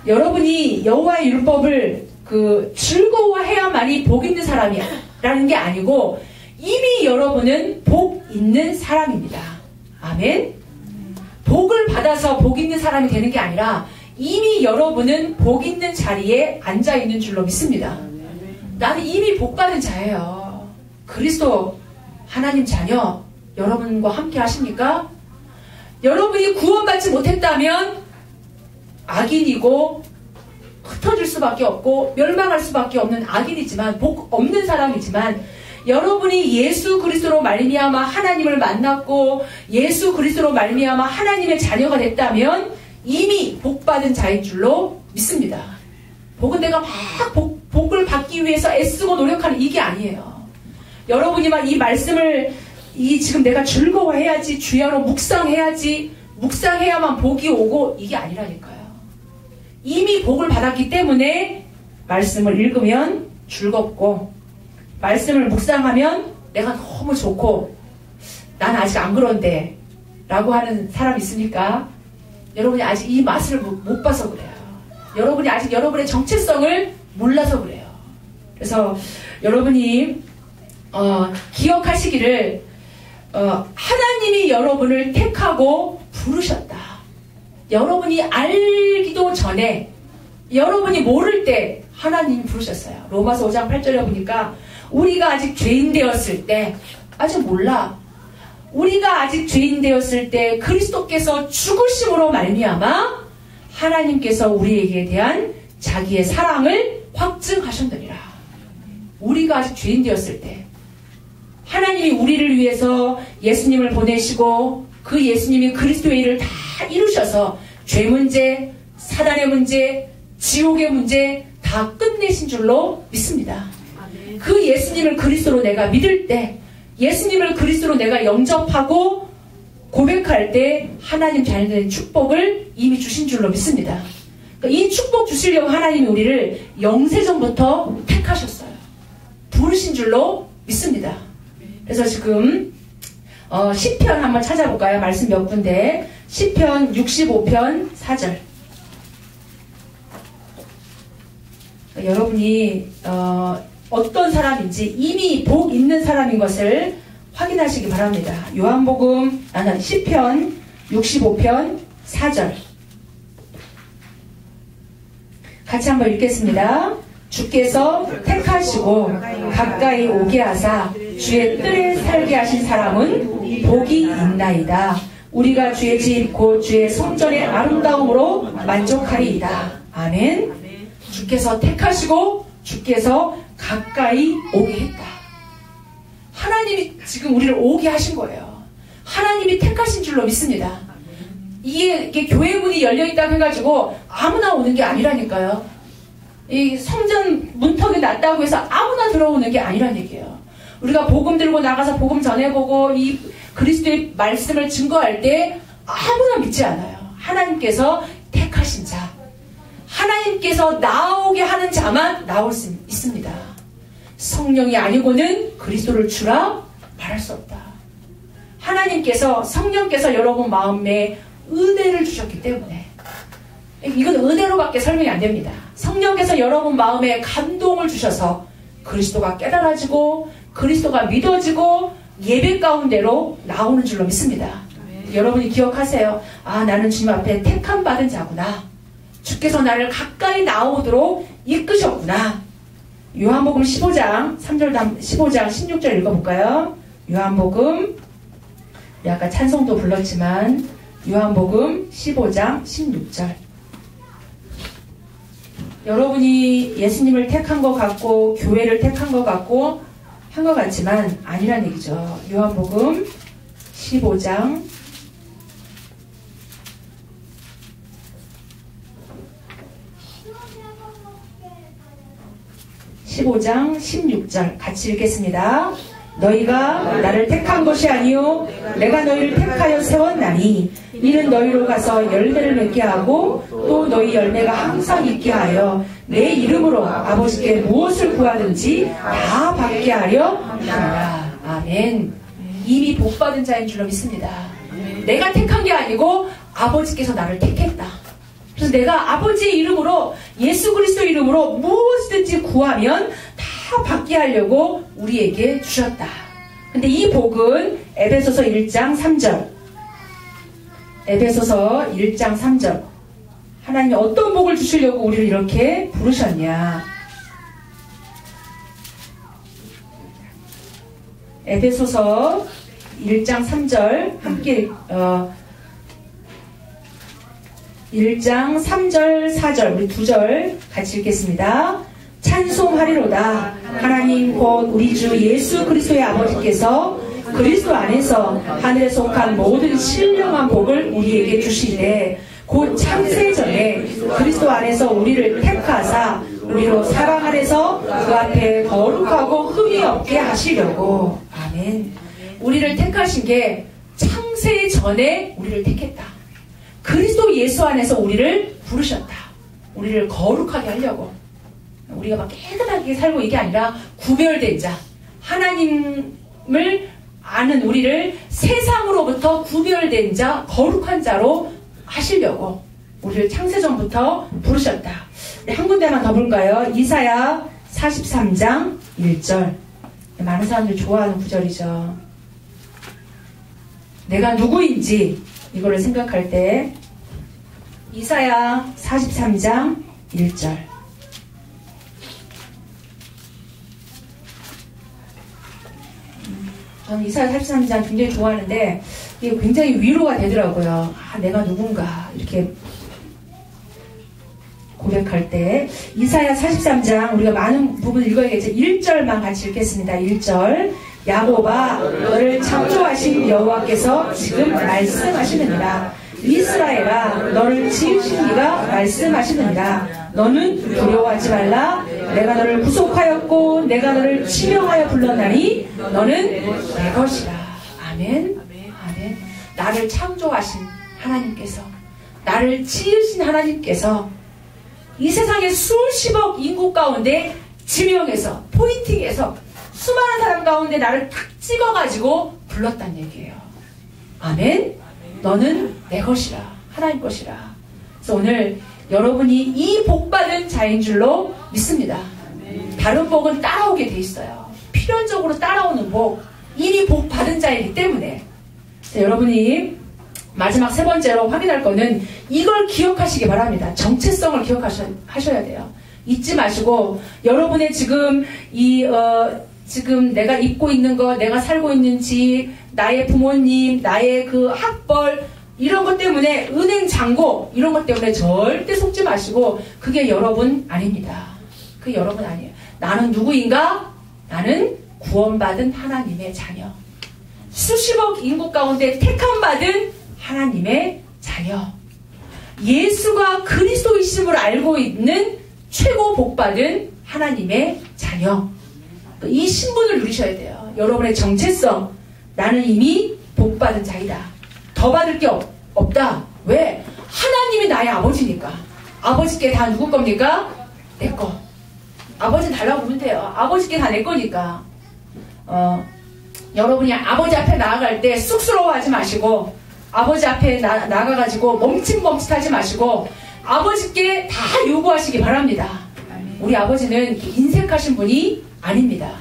여러분이 여호와의 율법을 즐거워해야만이 복 있는 사람이라는 게 아니고 이미 여러분은 복 있는 사람입니다. 아멘. 복을 받아서 복 있는 사람이 되는 게 아니라 이미 여러분은 복 있는 자리에 앉아 있는 줄로 믿습니다. 나는 이미 복 받은 자예요. 그리스도 하나님 자녀 여러분과 함께 하십니까? 여러분이 구원받지 못했다면 악인이고 흩어질 수밖에 없고 멸망할 수밖에 없는 악인이지만 복 없는 사람이지만 여러분이 예수 그리스도로 말미암아 하나님을 만났고 예수 그리스도로 말미암아 하나님의 자녀가 됐다면 이미 복받은 자인 줄로 믿습니다. 복은 내가 막 복을 받기 위해서 애쓰고 노력하는 이게 아니에요. 여러분이 막 이 말씀을 지금 내가 즐거워해야지 주야로 묵상해야지 묵상해야만 복이 오고 이게 아니라니까요. 이미 복을 받았기 때문에 말씀을 읽으면 즐겁고 말씀을 묵상하면 내가 너무 좋고 난 아직 안 그런데 라고 하는 사람 있습니까? 여러분이 아직 이 맛을 못 봐서 그래요. 여러분이 아직 여러분의 정체성을 몰라서 그래요. 그래서 여러분이 기억하시기를 하나님이 여러분을 택하고 부르셨다. 여러분이 알기도 전에 여러분이 모를 때 하나님이 부르셨어요. 로마서 5장 8절에 보니까 우리가 아직 죄인 되었을 때 아직 몰라. 우리가 아직 죄인 되었을 때 그리스도께서 죽으심으로 말미암아 하나님께서 우리에게 대한 자기의 사랑을 확증하셨느니라. 우리가 아직 죄인 되었을 때 하나님이 우리를 위해서 예수님을 보내시고 그 예수님이 그리스도의 일을 다 이루셔서 죄 문제, 사단의 문제, 지옥의 문제 다 끝내신 줄로 믿습니다. 그 예수님을 그리스도로 내가 믿을 때 예수님을 그리스도로 내가 영접하고 고백할 때 하나님 자녀들의 축복을 이미 주신 줄로 믿습니다. 그러니까 이 축복 주시려고 하나님이 우리를 영세전부터 택하셨어요. 부르신 줄로 믿습니다. 그래서 지금 시편 한번 찾아볼까요? 말씀 몇 군데. 시편 65편 4절. 여러분이 어떤 사람인지 이미 복 있는 사람인 것을 확인하시기 바랍니다. 요한복음 시편 65편 4절. 같이 한번 읽겠습니다. 주께서 택하시고 가까이 오게 하사 주의 뜰에 살게 하신 사람은 복이 있나이다. 우리가 주의 집 곧 주의 성전의 아름다움으로 만족하리이다. 아멘. 주께서 택하시고 주께서 가까이 오게 했다. 하나님이 지금 우리를 오게 하신 거예요. 하나님이 택하신 줄로 믿습니다. 이게 교회 문이 열려있다고 해가지고 아무나 오는 게 아니라니까요. 이 성전 문턱이 낮다고 해서 아무나 들어오는 게 아니란 얘기예요. 우리가 복음 들고 나가서 복음 전해보고 이 그리스도의 말씀을 증거할 때 아무나 믿지 않아요. 하나님께서 택하신 자, 하나님께서 나오게 하는 자만 나올 수 있습니다. 성령이 아니고는 그리스도를 주라 말할 수 없다. 하나님께서, 성령께서 여러분 마음에 은혜를 주셨기 때문에, 이건 은혜로밖에 설명이 안 됩니다. 성령께서 여러분 마음에 감동을 주셔서 그리스도가 깨달아지고 그리스도가 믿어지고 예배 가운데로 나오는 줄로 믿습니다. 여러분이 기억하세요. 아, 나는 주님 앞에 택함 받은 자구나. 주께서 나를 가까이 나오도록 이끄셨구나. 요한복음 15장 3절 15장 16절 읽어볼까요? 요한복음, 아까 찬송도 불렀지만 요한복음 15장 16절. 여러분이 예수님을 택한 것 같고 교회를 택한 것 같고 한 것 같지만 아니란 얘기죠. 요한복음 15장 16절 같이 읽겠습니다. 너희가 나를 택한 것이 아니요 내가 너희를 택하여 세웠나니 이는 너희로 가서 열매를 맺게 하고 또 너희 열매가 항상 있게 하여 내 이름으로 아버지께 무엇을 구하든지 다 받게 하려 함이라. 아멘. 이미 복받은 자인 줄로 믿습니다. 내가 택한 게 아니고 아버지께서 나를 택했다. 그래서 내가 아버지의 이름으로, 예수 그리스도 이름으로 무엇이든지 구하면 다 받게 하려고 우리에게 주셨다. 근데 이 복은 에베소서 1장 3절, 에베소서 1장 3절, 하나님이 어떤 복을 주시려고 우리를 이렇게 부르셨냐. 에베소서 1장 3절 함께 1장 3절 4절 우리 2절 같이 읽겠습니다. 찬송하리로다. 하나님 곧 우리 주 예수 그리스도의 아버지께서 그리스도 안에서 하늘에 속한 모든 신령한 복을 우리에게 주시되 곧 창세전에 그리스도 안에서 우리를 택하사 우리로 사랑 안에서 그 앞에 거룩하고 흠이 없게 하시려고. 아멘. 우리를 택하신 게 창세 전에 우리를 택했다. 그리스도 예수 안에서 우리를 부르셨다. 우리를 거룩하게 하려고. 우리가 막 깨끗하게 살고 이게 아니라 구별된 자, 하나님을 아는 우리를 세상으로부터 구별된 자, 거룩한 자로 하시려고 우리를 창세전부터 부르셨다. 한 군데만 더 볼까요? 이사야 43장 1절. 많은 사람들이 좋아하는 구절이죠. 내가 누구인지 이거를 생각할 때 이사야 43장 1절. 저는 이사야 43장 굉장히 좋아하는데 이게 굉장히 위로가 되더라고요. 아, 내가 누군가 이렇게 고백할 때 이사야 43장 우리가 많은 부분을 읽어야겠죠. 1절만 같이 읽겠습니다. 1절. 야곱아 너를 창조하신 여호와께서 지금 말씀하시느니라. 이스라엘아 너를 지으신 이가 말씀하시느니라. 너는 두려워하지 말라. 내가 너를 구속하였고 내가 너를 지명하여 불렀나니 너는 내 것이라. 아멘. 아멘. 나를 창조하신 하나님께서, 나를 지으신 하나님께서 이 세상의 수십억 인구 가운데 지명해서 포인팅해서 수많은 사람 가운데 나를 탁 찍어가지고 불렀단 얘기예요. 아멘. 너는 내 것이라. 하나님 것이라. 그래서 오늘 여러분이 이 복받은 자인 줄로 믿습니다. 다른 복은 따라오게 돼 있어요. 필연적으로 따라오는 복, 이미 복받은 자이기 때문에. 여러분이 마지막 세 번째로 확인할 거는 이걸 기억하시기 바랍니다. 정체성을 기억하셔야 돼요. 잊지 마시고 여러분의 지금 이 지금 내가 입고 있는 것, 내가 살고 있는 집, 나의 부모님, 나의 그 학벌, 이런 것 때문에 은행 잔고, 이런 것 때문에 절대 속지 마시고, 그게 여러분 아닙니다. 그게 여러분 아니에요. 나는 누구인가? 나는 구원받은 하나님의 자녀. 수십억 인구 가운데 택함받은 하나님의 자녀. 예수가 그리스도이심을 알고 있는 최고 복받은 하나님의 자녀. 이 신분을 누리셔야 돼요. 여러분의 정체성. 나는 이미 복받은 자이다. 더 받을 게 없다. 왜? 하나님이 나의 아버지니까. 아버지께 다 누구 겁니까? 내 거. 아버지 달라고 그러면 돼요. 아버지께 다 내 거니까. 여러분이 아버지 앞에 나아갈 때 쑥스러워하지 마시고, 아버지 앞에 나가가지고 멈칫멈칫하지 마시고, 아버지께 다 요구하시기 바랍니다. 우리 아버지는 인색하신 분이 아닙니다.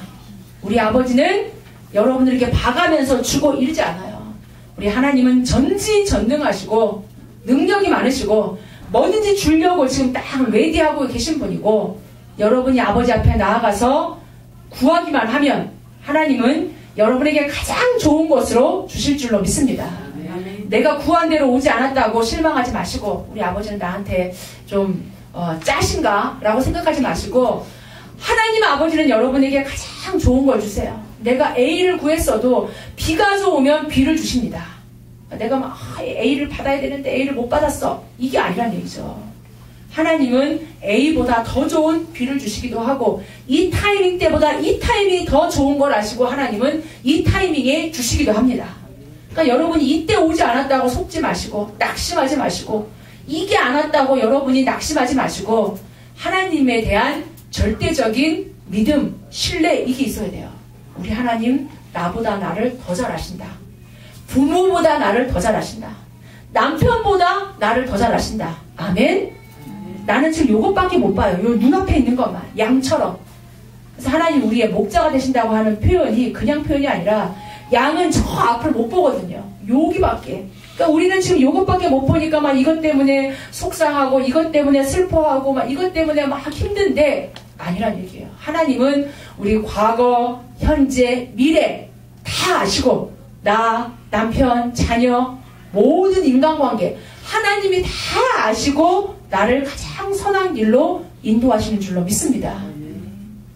우리 아버지는 여러분을 이렇게 봐가면서 주고 이러지 않아요. 우리 하나님은 전지전능하시고 능력이 많으시고 뭐든지 주려고 지금 딱 레디하고 계신 분이고, 여러분이 아버지 앞에 나아가서 구하기만 하면 하나님은 여러분에게 가장 좋은 것으로 주실 줄로 믿습니다. 내가 구한 대로 오지 않았다고 실망하지 마시고, 우리 아버지는 나한테 좀 짜신가? 라고 생각하지 마시고, 하나님 아버지는 여러분에게 가장 좋은 걸 주세요. 내가 A를 구했어도 B가 좋으면 B를 주십니다. 내가 막 A를 받아야 되는데 A를 못 받았어. 이게 아니란 얘기죠. 하나님은 A보다 더 좋은 B를 주시기도 하고, 이 타이밍 때보다 이 타이밍이 더 좋은 걸 아시고 하나님은 이 타이밍에 주시기도 합니다. 그러니까 여러분이 이때 오지 않았다고 속지 마시고 낙심하지 마시고, 이게 안 왔다고 여러분이 낙심하지 마시고, 하나님에 대한 절대적인 믿음, 신뢰, 이게 있어야 돼요. 우리 하나님 나보다 나를 더 잘 아신다. 부모보다 나를 더 잘 아신다. 남편보다 나를 더 잘 아신다. 아멘? 나는 지금 요것밖에 못 봐요. 요 눈앞에 있는 것만. 양처럼. 그래서 하나님 우리의 목자가 되신다고 하는 표현이 그냥 표현이 아니라, 양은 저 앞을 못 보거든요. 여기밖에. 그러니까 우리는 지금 요것밖에 못 보니까 막 이것 때문에 속상하고, 이것 때문에 슬퍼하고, 막 이것 때문에 막 힘든데, 아니란 얘기예요. 하나님은 우리 과거, 현재, 미래 다 아시고, 나, 남편, 자녀, 모든 인간관계 하나님이 다 아시고 나를 가장 선한 길로 인도하시는 줄로 믿습니다.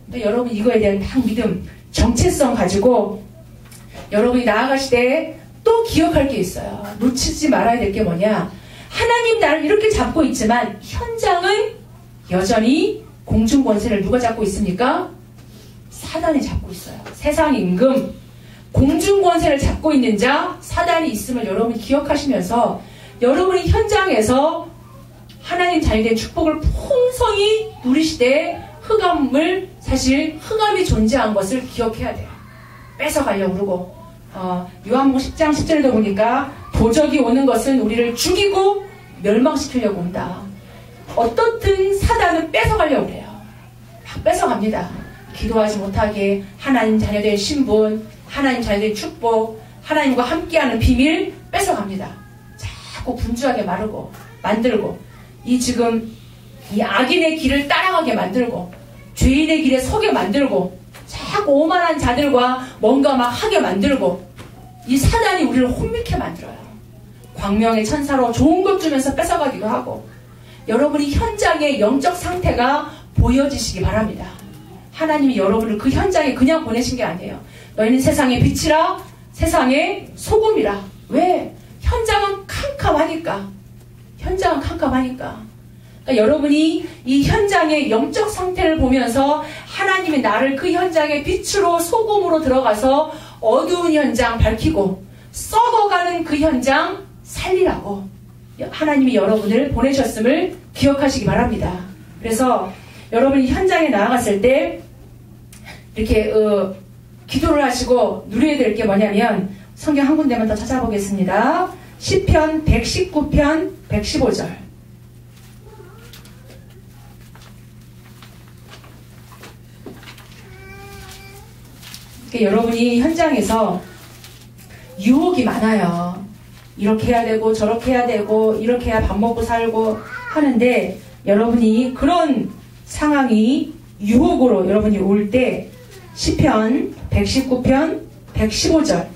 그러니까 여러분 이거에 대한 딱 믿음, 정체성 가지고 여러분이 나아가실 때 또 기억할 게 있어요. 놓치지 말아야 될 게 뭐냐? 하나님 나를 이렇게 잡고 있지만 현장은 여전히 공중 권세를 누가 잡고 있습니까? 사단이 잡고 있어요. 세상 임금, 공중 권세를 잡고 있는 자 사단이 있음을 여러분이 기억하시면서, 여러분이 현장에서 하나님 자녀된 축복을 풍성히 누리시되 사실 흑암이 존재한 것을 기억해야 돼요. 뺏어가려고 그러고, 요한복음 10장 10절에도 보니까 도적이 오는 것은 우리를 죽이고 멸망시키려고 온다. 어떻든 사단은 뺏어가려고 해요. 막 뺏어갑니다. 기도하지 못하게 하나님 자녀된 신분, 하나님 자녀된 축복, 하나님과 함께하는 비밀 뺏어갑니다. 자꾸 분주하게 만들고, 지금 이 악인의 길을 따라가게 만들고, 죄인의 길에 서게 만들고, 자꾸 오만한 자들과 뭔가 막 하게 만들고, 이 사단이 우리를 혼미케 만들어요. 광명의 천사로 좋은 것 주면서 뺏어가기도 하고, 여러분이 현장의 영적 상태가 보여지시기 바랍니다. 하나님이 여러분을 그 현장에 그냥 보내신 게 아니에요. 너희는 세상의 빛이라, 세상의 소금이라. 왜? 현장은 캄캄하니까. 그러니까 여러분이 이 현장의 영적 상태를 보면서 하나님이 나를 그 현장의 빛으로 소금으로 들어가서 어두운 현장 밝히고, 썩어가는 그 현장 살리라고 하나님이 여러분을 보내셨음을 기억하시기 바랍니다. 그래서 여러분이 현장에 나아갔을 때 이렇게 기도를 하시고 누려야 될 게 뭐냐면, 성경 한 군데만 더 찾아보겠습니다. 시편 119편 115절. 여러분이 현장에서 유혹이 많아요. 이렇게 해야 되고 저렇게 해야 되고 이렇게 해야 밥 먹고 살고 하는데, 여러분이 그런 상황이 유혹으로 여러분이 올 때 시편 119편 115절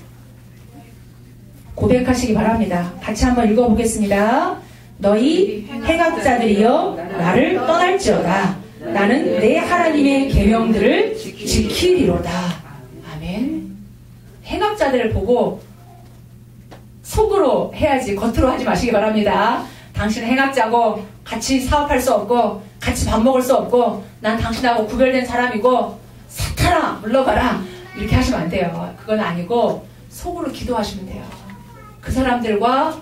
고백하시기 바랍니다. 같이 한번 읽어보겠습니다. 너희 행악자들이여 나를 떠날지어다. 나는 내 하나님의 계명들을 지키리로다. 아멘. 행악자들을 보고 속으로 해야지 겉으로 하지 마시기 바랍니다. 당신은 행악자고 같이 사업할 수 없고 같이 밥 먹을 수 없고 난 당신하고 구별된 사람이고 사탄아 물러가라 이렇게 하시면 안 돼요. 그건 아니고 속으로 기도하시면 돼요. 그 사람들과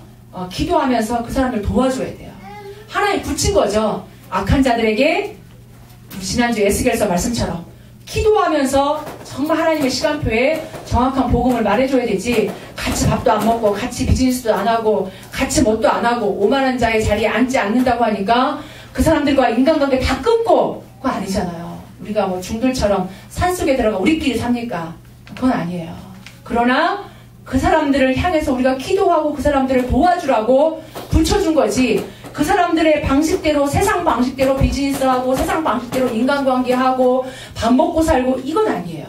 기도하면서 그 사람들 도와줘야 돼요. 하나님 붙인 거죠. 악한 자들에게 지난주 에스겔서 말씀처럼 기도하면서 정말 하나님의 시간표에 정확한 복음을 말해줘야 되지. 같이 밥도 안 먹고 같이 비즈니스도 안 하고 같이 뭣도 안 하고 오만한 자의 자리에 앉지 않는다고 하니까 그 사람들과 인간관계 다 끊고 그거 아니잖아요. 우리가 뭐 중들처럼 산속에 들어가 우리끼리 삽니까? 그건 아니에요. 그러나 그 사람들을 향해서 우리가 기도하고 그 사람들을 도와주라고 붙여준 거지. 그 사람들의 방식대로 세상 방식대로 비즈니스하고 세상 방식대로 인간관계하고 밥 먹고 살고 이건 아니에요.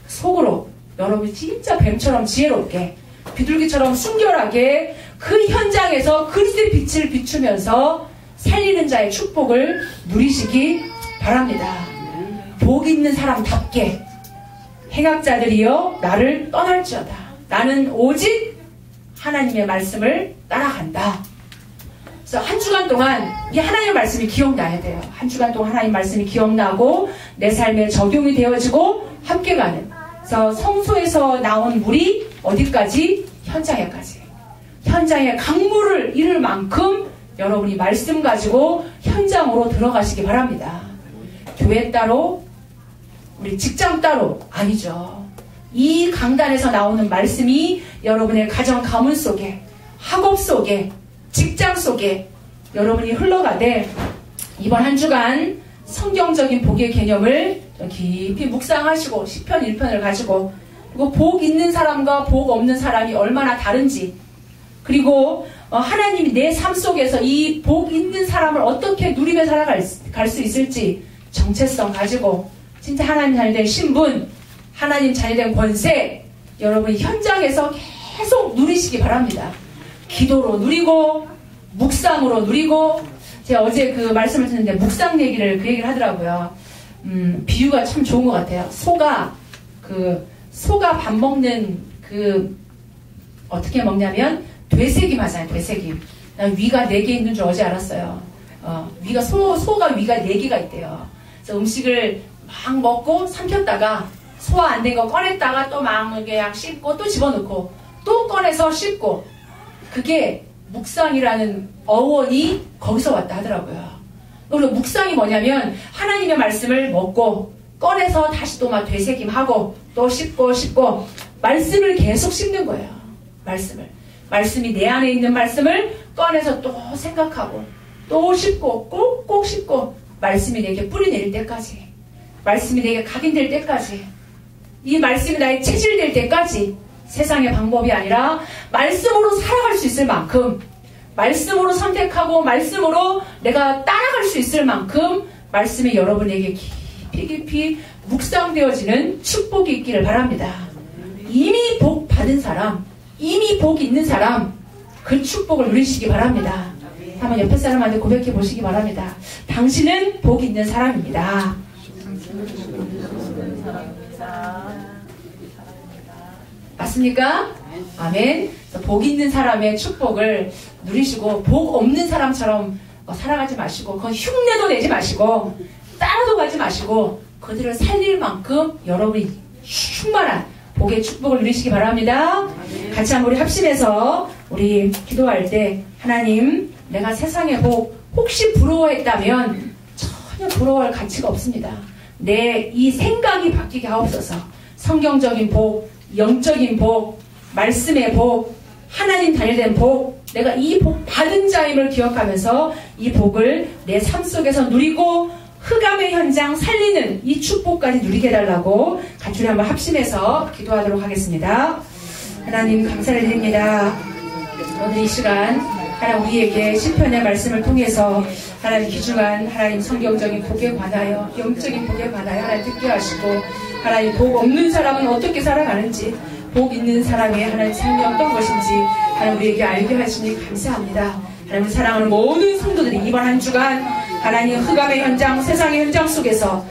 속으로 여러분이 진짜 뱀처럼 지혜롭게 비둘기처럼 순결하게 그 현장에서 그리스도의 빛을 비추면서 살리는 자의 축복을 누리시기 바랍니다. 복 있는 사람답게 행악자들이여 나를 떠날지어다. 나는 오직 하나님의 말씀을 따라간다. 그래서 한 주간 동안 이 하나님의 말씀이 기억나야 돼요. 한 주간 동안 하나님의 말씀이 기억나고 내 삶에 적용이 되어지고 함께 가는. 그래서 성소에서 나온 물이 어디까지? 현장에까지. 현장에 강물을 잃을 만큼 여러분이 말씀 가지고 현장으로 들어가시기 바랍니다. 교회 따로 우리 직장 따로 아니죠. 이 강단에서 나오는 말씀이 여러분의 가정 가문 속에 학업 속에 직장 속에 여러분이 흘러가되 이번 한 주간 성경적인 복의 개념을 깊이 묵상하시고 시편 1편을 가지고 그리고 복 있는 사람과 복 없는 사람이 얼마나 다른지 그리고 하나님이 내 삶 속에서 이 복 있는 사람을 어떻게 누리며 살아갈 수 있을지 정체성 가지고 진짜 하나님 자녀된 신분 하나님 자녀된 권세 여러분이 현장에서 계속 누리시기 바랍니다. 기도로 누리고 묵상으로 누리고 제가 어제 그 말씀을 듣는데 묵상 얘기를 그 얘기를 하더라고요. 비유가 참 좋은 것 같아요. 소가 밥 먹는 어떻게 먹냐면 되새김 하잖아요. 되새김. 난 위가 4개 있는 줄 어제 알았어요. 소가 위가 4개가 있대요. 그래서 음식을 막 먹고 삼켰다가 소화 안 된 거 꺼냈다가 또 막 그냥 씹고 또 집어넣고 또 꺼내서 씹고 그게 묵상이라는 어원이 거기서 왔다 하더라고요. 그리고 묵상이 뭐냐면 하나님의 말씀을 먹고 꺼내서 다시 또 막 되새김하고 또 씹고 말씀을 계속 씹는 거예요. 말씀이 내 안에 있는 말씀을 꺼내서 또 생각하고 또 씹고 꼭꼭 씹고 말씀이 내게 뿌리 내릴 때까지 말씀이 내게 각인될 때까지 이 말씀이 나의 체질될 때까지 세상의 방법이 아니라 말씀으로 살아갈 수 있을 만큼 말씀으로 선택하고 말씀으로 내가 따라갈 수 있을 만큼 말씀이 여러분에게 깊이 묵상되어지는 축복이 있기를 바랍니다. 이미 복 받은 사람 이미 복 있는 사람 그 축복을 누리시기 바랍니다. 한번 옆에 사람한테 고백해 보시기 바랍니다. 당신은 복 있는 사람입니다. 맞습니까? 아멘. 복 있는 사람의 축복을 누리시고 복 없는 사람처럼 살아가지 마시고 그건 흉내도 내지 마시고 따라도 가지 마시고 그들을 살릴 만큼 여러분이 충만한 복의 축복을 누리시기 바랍니다. 같이 한번 우리 합심해서 우리 기도할 때 하나님 내가 세상의 복 혹시 부러워했다면 전혀 부러워할 가치가 없습니다. 내 이 생각이 바뀌게 하옵소서. 성경적인 복, 영적인 복, 말씀의 복, 하나님 단일된 복, 내가 이 복 받은 자임을 기억하면서 이 복을 내 삶 속에서 누리고 흑암의 현장 살리는 이 축복까지 누리게 해달라고 같이 우리 한번 합심해서 기도하도록 하겠습니다. 하나님 감사를 드립니다. 오늘 이 시간 하나님 우리에게 시편의 말씀을 통해서 하나님 귀중한 하나님 성경적인 복에 관하여 영적인 복에 관하여 하나님 듣게 하시고 하나님 복 없는 사람은 어떻게 살아가는지 복 있는 사람의 하나님 삶이 어떤 것인지 하나님 우리에게 알게 하시니 감사합니다. 하나님 사랑하는 모든 성도들이 이번 한 주간 하나님 흑암의 현장 세상의 현장 속에서